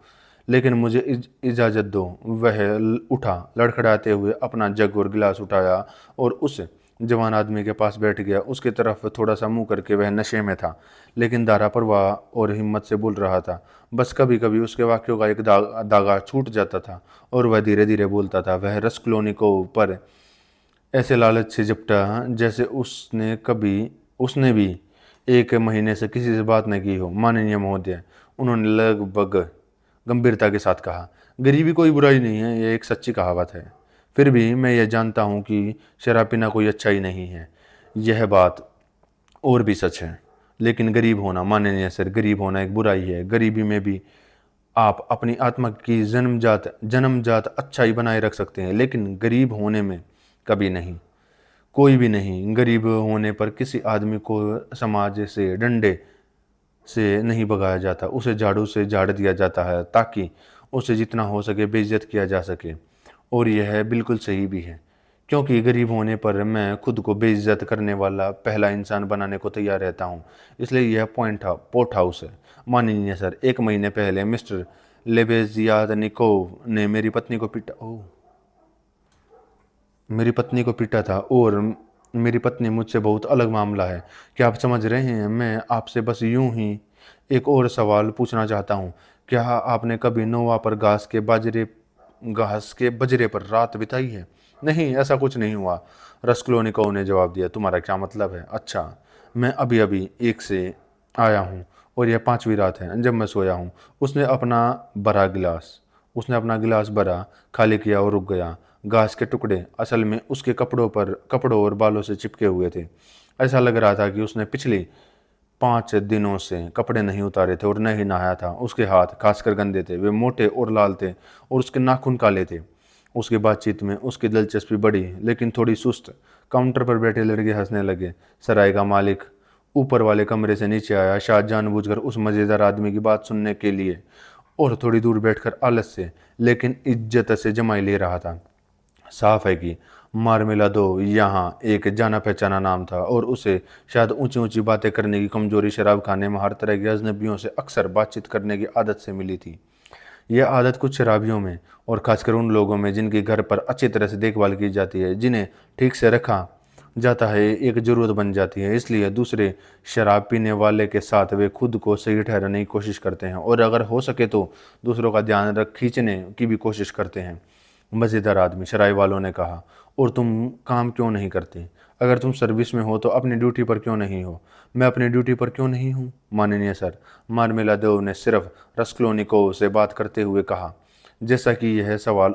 [SPEAKER 1] लेकिन मुझे इजाज़त दो। वह उठा, लड़खड़ाते हुए अपना जग और गिलास उठाया और उस जवान आदमी के पास बैठ गया। उसकी तरफ थोड़ा सा मुंह करके वह नशे में था, लेकिन धारा प्रवाह और हिम्मत से बोल रहा था। बस कभी कभी उसके वाक्यों का एक दागा छूट जाता था और वह धीरे धीरे बोलता था। वह रसक्लोनिकोव पर ऐसे लालच से झपटा जैसे उसने भी 1 महीने से किसी से बात न की हो। माननीय महोदय, उन्होंने लगभग गंभीरता के साथ कहा, गरीबी कोई बुराई नहीं है, यह एक सच्ची कहावत है। फिर भी मैं यह जानता हूँ कि शराब पीना कोई अच्छाई नहीं है। यह बात और भी सच है। लेकिन गरीब होना, माननीय सर, गरीब होना एक बुराई है। गरीबी में भी आप अपनी आत्मा की जन्मजात अच्छाई बनाए रख सकते हैं, लेकिन गरीब होने में कभी नहीं। कोई भी नहीं। गरीब होने पर किसी आदमी को समाज से डंडे से नहीं भगाया जाता, उसे झाड़ू से झाड़ दिया जाता है ताकि उसे जितना हो सके बेइज्जत किया जा सके। और यह बिल्कुल सही भी है, क्योंकि गरीब होने पर मैं खुद को बेइज्जत करने वाला पहला इंसान बनाने को तैयार रहता हूँ। इसलिए यह पोर्ट हाउस है। माननीय सर, 1 महीने पहले मिस्टर लेबेज़ियातनिकोव ने मेरी पत्नी को पीटा था और मेरी पत्नी मुझसे बहुत अलग मामला है। क्या आप समझ रहे हैं? मैं आपसे बस यूं ही एक और सवाल पूछना चाहता हूँ। क्या आपने कभी नोवा पर घास के बजरे पर रात बिताई है? नहीं, ऐसा कुछ नहीं हुआ, रस्कोल्निकोव ने जवाब दिया। तुम्हारा क्या मतलब है? अच्छा, मैं अभी अभी एक से आया हूँ और यह 5वीं रात है जब मैं सोया हूँ। उसने अपना गिलास भरा, खाली किया और रुक गया। घास के टुकड़े असल में उसके कपड़ों और बालों से चिपके हुए थे। ऐसा लग रहा था कि उसने 5 दिनों से कपड़े नहीं उतारे थे और न ही नहाया था। उसके हाथ खासकर गंदे थे, वे मोटे और लाल थे और उसके नाखून काले थे। उसकी बातचीत में उसकी दिलचस्पी बढ़ी, लेकिन थोड़ी सुस्त। काउंटर पर बैठे लड़के हंसने लगे। सराय का मालिक ऊपर वाले कमरे से नीचे आया, शायद जानबूझकर उस मज़ेदार आदमी की बात सुनने के लिए, और थोड़ी दूर बैठकर आलस से लेकिन इज्जत से जमाई ले रहा था। साफ है कि मार्मेलादो यहाँ एक जाना पहचाना नाम था और उसे शायद ऊंची ऊंची बातें करने की कमजोरी शराब खाने में हर तरह के अजनबियों से अक्सर बातचीत करने की आदत से मिली थी। यह आदत कुछ शराबियों में, और खासकर उन लोगों में जिनके घर पर अच्छी तरह से देखभाल की जाती है, जिन्हें ठीक से रखा जाता है, एक ज़रूरत बन जाती है। इसलिए दूसरे शराब पीने वाले के साथ वे खुद को सही ठहराने की कोशिश करते हैं और अगर हो सके तो दूसरों का ध्यान रख खींचने की भी कोशिश करते हैं। मज़ेदार आदमी, शराब वालों ने कहा। और तुम काम क्यों नहीं करते? अगर तुम सर्विस में हो तो अपनी ड्यूटी पर क्यों नहीं हो? मैं अपनी ड्यूटी पर क्यों नहीं हूँ माननीय सर? मार्मेलादोव ने सिर्फ रस्कोल्निकोव से बात करते हुए कहा, जैसा कि यह सवाल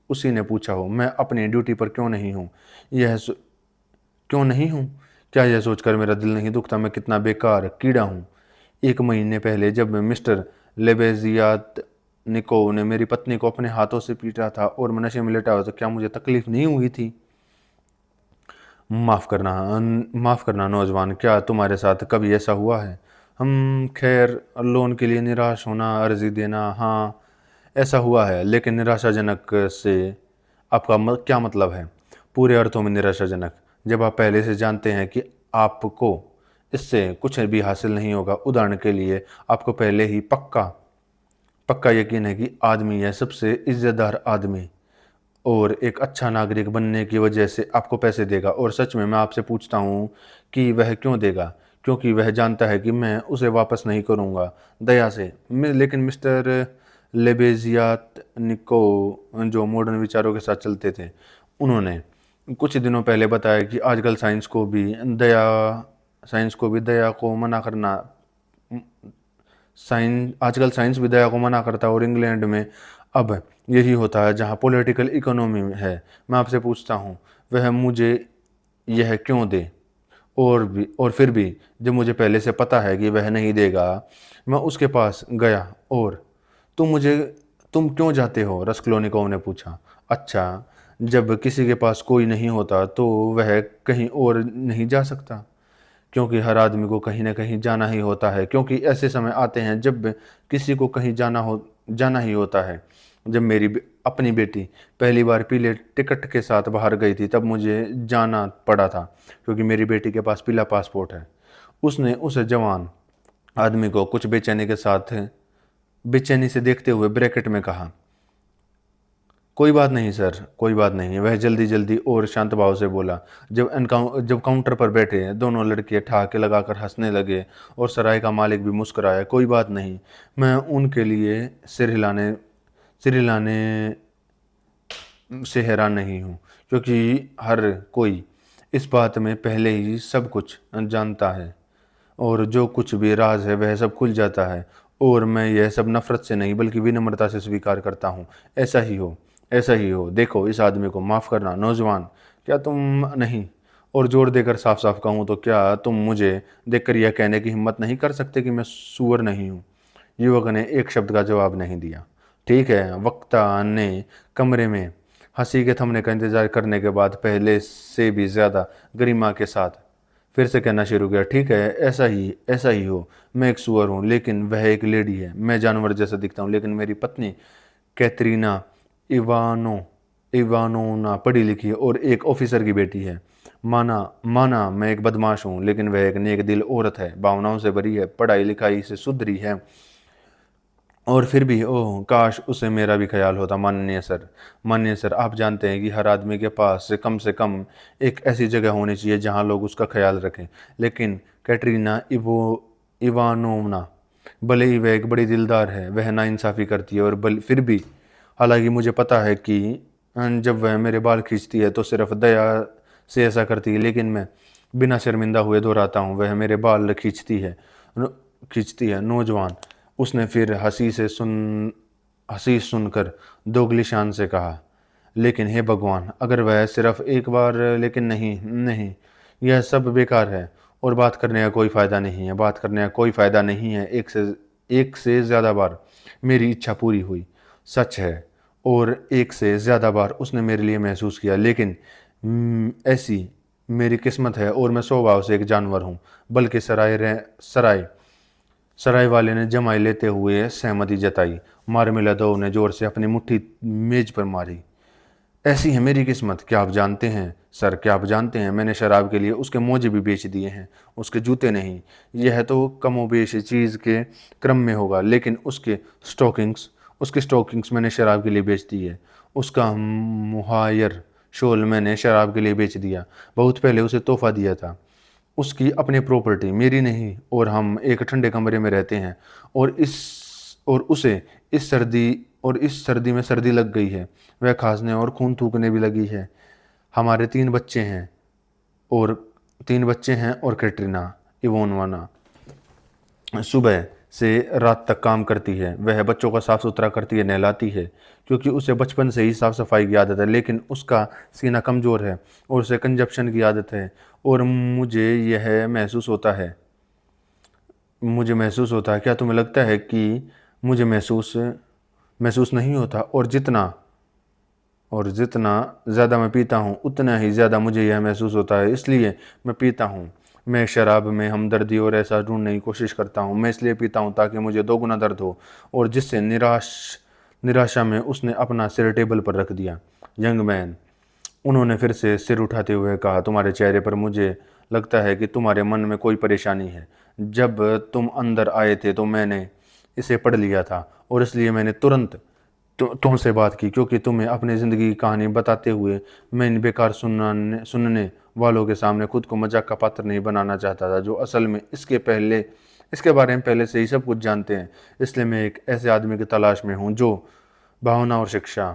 [SPEAKER 1] उसी ने पूछा हो। मैं अपनी ड्यूटी पर क्यों नहीं हूँ? क्यों नहीं हूँ? क्या यह सोचकर मेरा दिल नहीं दुखता मैं कितना बेकार कीड़ा हूँ? 1 महीने पहले जब मिस्टर लेबेज़ियातनिकोव ने मेरी पत्नी को अपने हाथों से पीटा था और मैं नशे में लेटा हुआ, तो क्या मुझे तकलीफ नहीं हुई थी? माफ़ करना नौजवान, क्या तुम्हारे साथ कभी ऐसा हुआ है? हम खैर, लोन के लिए निराश होना, अर्जी देना, हाँ ऐसा हुआ है, लेकिन निराशाजनक से आपका क्या मतलब है? पूरे अर्थों में निराशाजनक। जब आप पहले से जानते हैं कि आपको इससे कुछ भी हासिल नहीं होगा। उदाहरण के लिए, आपको पहले ही पक्का पक्का यकीन है कि आदमी यह सबसे इज्जतदार आदमी और एक अच्छा नागरिक बनने की वजह से आपको पैसे देगा, और सच में मैं आपसे पूछता हूँ कि वह क्यों देगा? क्योंकि वह जानता है कि मैं उसे वापस नहीं करूँगा दया से। लेकिन मिस्टर लेबेज़ियातनिकोव, जो मॉडर्न विचारों के साथ चलते थे, उन्होंने कुछ दिनों पहले बताया कि साइंस को भी दया को मना करना आजकल साइंस भी दया को मना करता है, और इंग्लैंड में अब यही होता है जहाँ पॉलिटिकल इकोनॉमी है। मैं आपसे पूछता हूँ, वह मुझे यह क्यों दे? और फिर भी जब मुझे पहले से पता है कि वह नहीं देगा, मैं उसके पास गया। और तुम क्यों जाते हो? रस्कोल्निकोव ने पूछा। अच्छा, जब किसी के पास कोई नहीं होता तो वह कहीं और नहीं जा सकता, क्योंकि हर आदमी को कहीं न कहीं जाना ही होता है। क्योंकि ऐसे समय आते हैं जब किसी को कहीं जाना ही होता है। जब मेरी अपनी बेटी पहली बार पीले टिकट के साथ बाहर गई थी, तब मुझे जाना पड़ा था, क्योंकि मेरी बेटी के पास पीला पासपोर्ट है। उसने उस जवान आदमी को कुछ बेचैनी से देखते हुए ब्रैकेट में कहा, कोई बात नहीं सर, कोई बात नहीं। वह जल्दी जल्दी और शांत भाव से बोला। जब काउंटर पर बैठे दोनों लड़के ठहाके लगाकर हंसने लगे और सराय का मालिक भी मुस्कुराया। कोई बात नहीं, मैं उनके लिए सिर हिलाने से हैरान नहीं हूँ, क्योंकि हर कोई इस बात में पहले ही सब कुछ जानता है, और जो कुछ भी राज है वह सब खुल जाता है। और मैं यह सब नफरत से नहीं बल्कि विनम्रता से स्वीकार करता हूँ। ऐसा ही हो, ऐसा ही हो। देखो इस आदमी को। माफ़ करना नौजवान, क्या तुम नहीं? और जोर देकर साफ साफ कहूँ तो क्या तुम मुझे देखकर यह कहने की हिम्मत नहीं कर सकते कि मैं सुअर नहीं हूँ? युवक ने एक शब्द का जवाब नहीं दिया। ठीक है, वक्ता ने कमरे में हंसी के थमने का इंतजार करने के बाद पहले से भी ज्यादा गरिमा के साथ फिर से कहना शुरू किया। ठीक है, ऐसा ही हो। मैं एक सुअर हूँ, लेकिन वह एक लेडी है। मैं जानवर जैसा दिखता हूँ, लेकिन मेरी पत्नी कैतरीना इवानो इवानोना पढ़ी लिखी है और एक ऑफिसर की बेटी है। माना मैं एक बदमाश हूँ, लेकिन वह एक नेक दिल औरत है, भावनाओं से भरी है, पढ़ाई लिखाई से सुधरी है। और फिर भी ओह काश उसे मेरा भी ख्याल होता। माननीय सर, आप जानते हैं कि हर आदमी के पास से कम एक ऐसी जगह होनी चाहिए जहां लोग उसका ख्याल रखें। लेकिन कैटरीना इवानोवना, भले ही वह एक बड़ी दिलदार है, वह नाइंसाफ़ी करती है, और फिर भी, हालांकि मुझे पता है कि जब वह मेरे बाल खींचती है तो सिर्फ दया से ऐसा करती है, लेकिन मैं बिना शर्मिंदा हुए दोहराता हूँ, वह मेरे बाल खींचती है नौजवान। उसने फिर हंसी सुनकर दोगली शान से कहा, लेकिन हे भगवान, अगर वह सिर्फ एक बार। लेकिन नहीं नहीं, यह सब बेकार है। और बात करने का कोई फ़ायदा नहीं है, बात करने का कोई फ़ायदा नहीं है। एक से ज़्यादा बार मेरी इच्छा पूरी हुई, सच है, और एक से ज़्यादा बार उसने मेरे लिए महसूस किया, लेकिन ऐसी मेरी किस्मत है और मैं स्वभाव से एक जानवर हूँ। बल्कि सराय सराय वाले ने जमाई लेते हुए सहमति जताई। मार्मिला दो ने जोर से अपनी मुट्ठी मेज पर मारी। ऐसी है मेरी किस्मत। क्या आप जानते हैं सर, क्या आप जानते हैं, मैंने शराब के लिए उसके मोजे भी बेच दिए हैं, उसके जूते नहीं। यह तो कमोबेश चीज़ के क्रम में होगा, लेकिन उसके स्टॉकिंग्स मैंने शराब के लिए बेच दी है। उसका मुहायर शोल मैंने शराब के लिए बेच दिया। बहुत पहले उसे तोहफा दिया था। उसकी अपनी प्रॉपर्टी, मेरी नहीं। और हम एक ठंडे कमरे में रहते हैं, और उसे इस सर्दी में सर्दी लग गई है। वह खांसने और खून थूकने भी लगी है। हमारे 3 बच्चे हैं और कैटरीना इवोनवाना सुबह से रात तक काम करती है। वह बच्चों का साफ सुथरा करती है, नहलाती है, क्योंकि उसे बचपन से ही साफ सफाई की आदत है। लेकिन उसका सीना कमज़ोर है और उसे कंजप्शन की आदत है। और मुझे महसूस होता है, क्या तुम्हें लगता है कि मुझे महसूस महसूस नहीं होता? और जितना ज़्यादा मैं पीता हूँ उतना ही ज़्यादा मुझे यह महसूस होता है। इसलिए मैं पीता हूँ। मैं शराब में हमदर्दी और एहसास ढूंढने की कोशिश करता हूँ। मैं इसलिए पीता हूँ ताकि मुझे दोगुना दर्द हो। और जिससे निराशा में उसने अपना सिर टेबल पर रख दिया। यंग मैन, उन्होंने फिर से सिर उठाते हुए कहा, तुम्हारे चेहरे पर मुझे लगता है कि तुम्हारे मन में कोई परेशानी है। जब तुम अंदर आए थे तो मैंने इसे पढ़ लिया था, और इसलिए मैंने तुरंत तुमसे बात की, क्योंकि तुम्हें अपनी ज़िंदगी की कहानी बताते हुए मैं इन बेकार सुनने वालों के सामने खुद को मजाक का पात्र नहीं बनाना चाहता था, जो असल में इसके बारे में पहले से ही सब कुछ जानते हैं। इसलिए मैं एक ऐसे आदमी की तलाश में हूँ जो भावना और शिक्षा।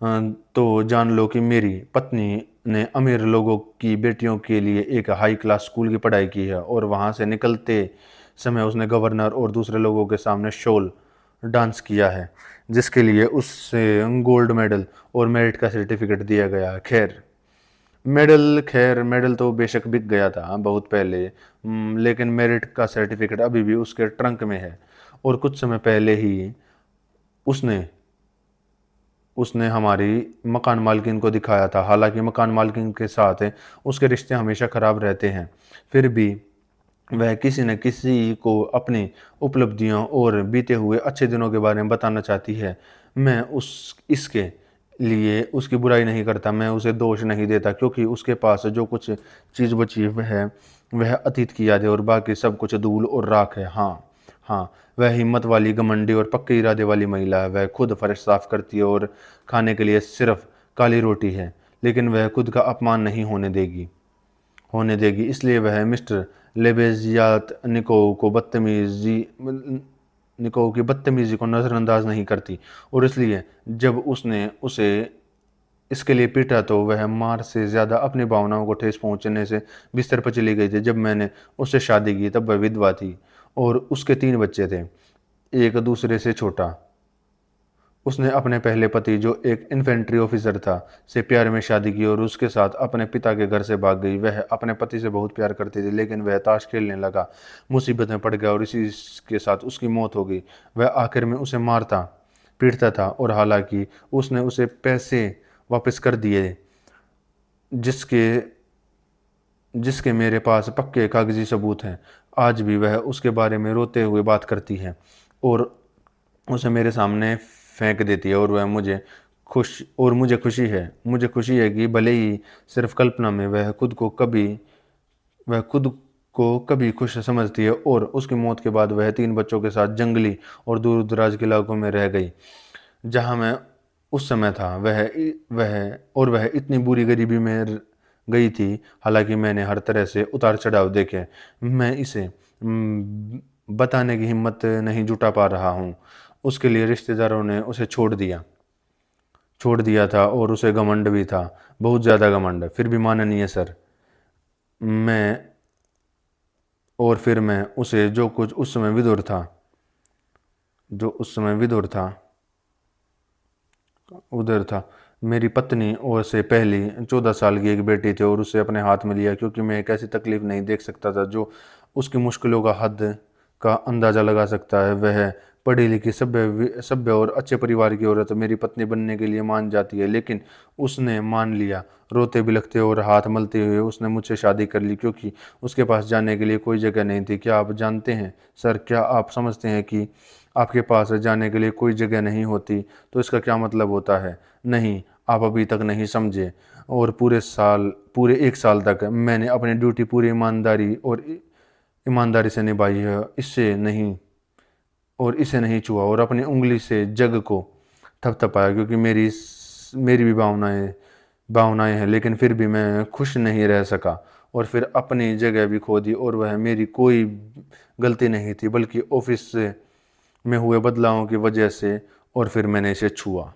[SPEAKER 1] तो जान लो कि मेरी पत्नी ने अमीर लोगों की बेटियों के लिए एक हाई क्लास स्कूल की पढ़ाई की है, और वहाँ से निकलते समय उसने गवर्नर और दूसरे लोगों के सामने शोल डांस किया है, जिसके लिए उससे गोल्ड मेडल और मेरिट का सर्टिफिकेट दिया गया। मेडल तो बेशक बिक गया था बहुत पहले, लेकिन मेरिट का सर्टिफिकेट अभी भी उसके ट्रंक में है। और कुछ समय पहले ही उसने उसने हमारी मकान मालकिन को दिखाया था। हालांकि मकान मालकिन के साथ उसके रिश्ते हमेशा खराब रहते हैं, फिर भी वह किसी न किसी को अपनी उपलब्धियों और बीते हुए अच्छे दिनों के बारे में बताना चाहती है। मैं उस इसके लिए उसकी बुराई नहीं करता, मैं उसे दोष नहीं देता, क्योंकि उसके पास जो कुछ चीज़ बची है वह अतीत की याद है, और बाकी सब कुछ धूल और राख है। हाँ हाँ, वह हिम्मत वाली, घमंडी और पक्के इरादे वाली महिला है। वह खुद फर्श साफ करती है और खाने के लिए सिर्फ काली रोटी है, लेकिन वह खुद का अपमान नहीं होने देगी। इसलिए वह मिस्टर लेबेजियात निकोव की बदतमीजी को नज़रअंदाज नहीं करती। और इसलिए जब उसने उसे इसके लिए पीटा तो वह मार से ज़्यादा अपनी भावनाओं को ठेस पहुंचने से बिस्तर पर चली गई थी। जब मैंने उससे शादी की तब वह विधवा थी और उसके 3 बच्चे थे, एक दूसरे से छोटा। उसने अपने पहले पति, जो एक इन्फेंट्री ऑफिसर था, से प्यार में शादी की और उसके साथ अपने पिता के घर से भाग गई। वह अपने पति से बहुत प्यार करती थी, लेकिन वह ताश खेलने लगा, मुसीबत में पड़ गया और इसी के साथ उसकी मौत हो गई। वह आखिर में उसे मारता पीटता था, और हालांकि उसने उसे पैसे वापस कर दिए, जिसके जिसके मेरे पास पक्के कागजी सबूत हैं, आज भी वह उसके बारे में रोते हुए बात करती है और उसे मेरे सामने फेंक देती है। और मुझे खुशी है कि भले ही सिर्फ कल्पना में वह खुद को कभी खुश समझती है। और उसकी मौत के बाद वह 3 बच्चों के साथ जंगली और दूर दराज के इलाकों में रह गई, जहाँ मैं उस समय था। वह इतनी बुरी गरीबी में गई थी। हालांकि मैंने हर तरह से उतार चढ़ाव देखे, मैं इसे बताने की हिम्मत नहीं जुटा पा रहा हूँ। उसके लिए रिश्तेदारों ने उसे छोड़ दिया था, और उसे घमंड भी था, बहुत ज़्यादा घमंड। फिर भी माननीय सर, मैं फिर मैं उसे जो कुछ उस समय विदुर था उधर था, मेरी पत्नी और से पहली 14 साल की एक बेटी थी और उसे अपने हाथ में लिया क्योंकि मैं एक ऐसी तकलीफ नहीं देख सकता था जो उसकी मुश्किलों का हद का अंदाज़ा लगा सकता है। वह पढ़ी लिखी सभ्य सभ्य और अच्छे परिवार की औरत मेरी पत्नी बनने के लिए मान जाती है, लेकिन उसने मान लिया। रोते बिलखते और हाथ मलते हुए उसने मुझसे शादी कर ली क्योंकि उसके पास जाने के लिए कोई जगह नहीं थी। क्या आप जानते हैं सर, क्या आप समझते हैं कि आपके पास जाने के लिए कोई जगह नहीं होती तो इसका क्या मतलब होता है? नहीं, आप अभी तक नहीं समझे। और पूरे 1 साल तक मैंने अपनी ड्यूटी पूरी ईमानदारी से निभाई है। इसे नहीं छुआ और अपनी उंगली से जग को थपथपाया क्योंकि मेरी भी भावनाएं हैं, लेकिन फिर भी मैं खुश नहीं रह सका और फिर अपनी जगह भी खो दी। और वह मेरी कोई गलती नहीं थी बल्कि ऑफिस में हुए बदलावों की वजह से। और फिर मैंने इसे छुआ।